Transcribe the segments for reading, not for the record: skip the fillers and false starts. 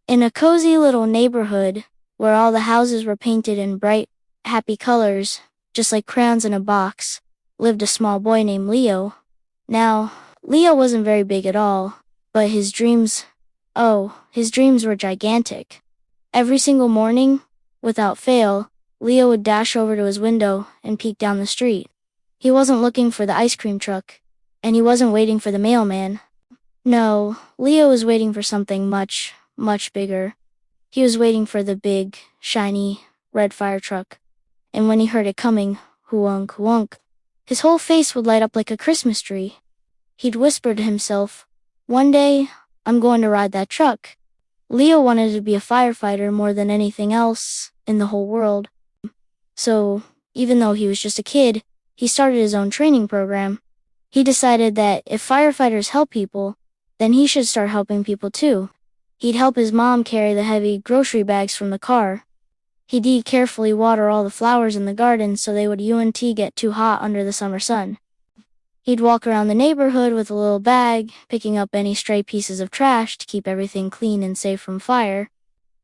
In a cozy little neighborhood, where all the houses were painted in bright, happy colors, just like crayons in a box, lived a small boy named Leo. Now, Leo wasn't very big at all, but his dreams were gigantic. Every single morning, without fail, Leo would dash over to his window and peek down the street. He wasn't looking for the ice cream truck, and he wasn't waiting for the mailman. No, Leo was waiting for something much, much bigger. He was waiting for the big, shiny, red fire truck. And when he heard it coming, huunk, huunk, his whole face would light up like a Christmas tree. He'd whisper to himself, "One day, I'm going to ride that truck." Leo wanted to be a firefighter more than anything else in the whole world. So, even though he was just a kid, he started his own training program. He decided that if firefighters help people, then he should start helping people too. He'd help his mom carry the heavy grocery bags from the car. He'd carefully water all the flowers in the garden so they wouldn't get too hot under the summer sun. He'd walk around the neighborhood with a little bag, picking up any stray pieces of trash to keep everything clean and safe from fire.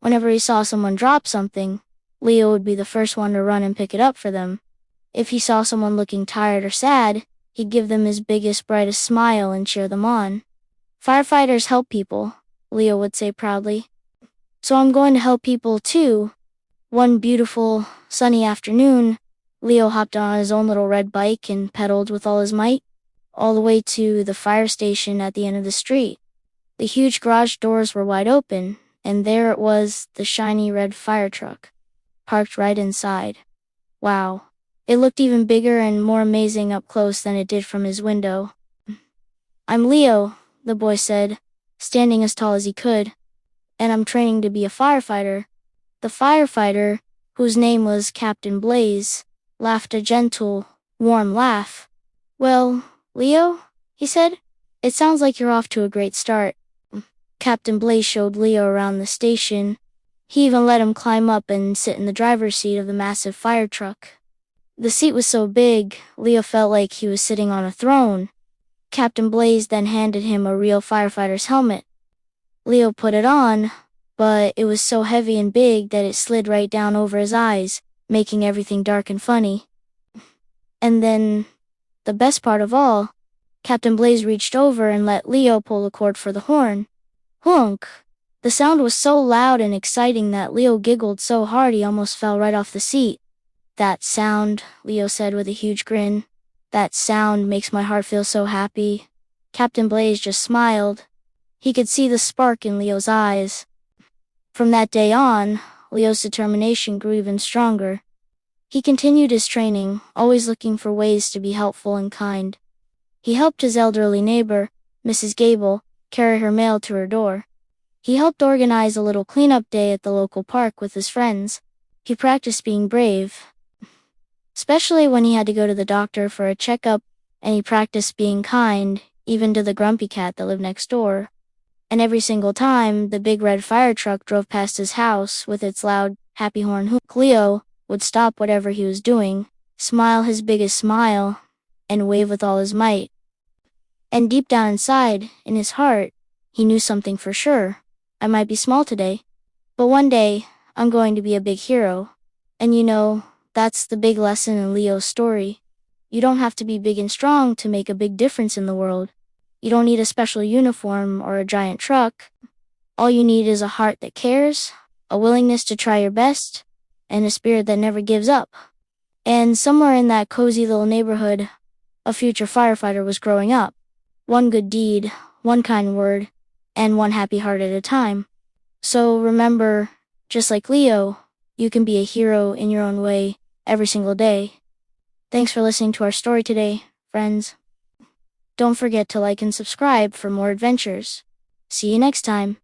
Whenever he saw someone drop something, Leo would be the first one to run and pick it up for them. If he saw someone looking tired or sad, he'd give them his biggest, brightest smile and cheer them on. "Firefighters help people," Leo would say proudly. "So I'm going to help people too." One beautiful, sunny afternoon, Leo hopped on his own little red bike and pedaled with all his might, all the way to the fire station at the end of the street. The huge garage doors were wide open, and there it was, the shiny red fire truck, parked right inside. Wow. It looked even bigger and more amazing up close than it did from his window. "I'm Leo," the boy said, standing as tall as he could, "and I'm training to be a firefighter." The firefighter, whose name was Captain Blaze, laughed a gentle, warm laugh. "Well, Leo," he said, "it sounds like you're off to a great start." Captain Blaze showed Leo around the station. He even let him climb up and sit in the driver's seat of the massive fire truck. The seat was so big, Leo felt like he was sitting on a throne. Captain Blaze then handed him a real firefighter's helmet. Leo put it on, but it was so heavy and big that it slid right down over his eyes, making everything dark and funny. And then, the best part of all, Captain Blaze reached over and let Leo pull the cord for the horn. Honk! The sound was so loud and exciting that Leo giggled so hard he almost fell right off the seat. "That sound," Leo said with a huge grin. "That sound makes my heart feel so happy." Captain Blaze just smiled. He could see the spark in Leo's eyes. From that day on, Leo's determination grew even stronger. He continued his training, always looking for ways to be helpful and kind. He helped his elderly neighbor, Mrs. Gable, carry her mail to her door. He helped organize a little cleanup day at the local park with his friends. He practiced being brave, especially when he had to go to the doctor for a checkup, and he practiced being kind, even to the grumpy cat that lived next door. And every single time the big red fire truck drove past his house with its loud, happy horn hook, Leo would stop whatever he was doing, smile his biggest smile, and wave with all his might. And deep down inside, in his heart, he knew something for sure. I might be small today, but one day, I'm going to be a big hero. And that's the big lesson in Leo's story. You don't have to be big and strong to make a big difference in the world. You don't need a special uniform or a giant truck. All you need is a heart that cares, a willingness to try your best, and a spirit that never gives up. And somewhere in that cozy little neighborhood, a future firefighter was growing up. One good deed, one kind word, and one happy heart at a time. So remember, just like Leo, you can be a hero in your own way every single day. Thanks for listening to our story today, friends. Don't forget to like and subscribe for more adventures. See you next time.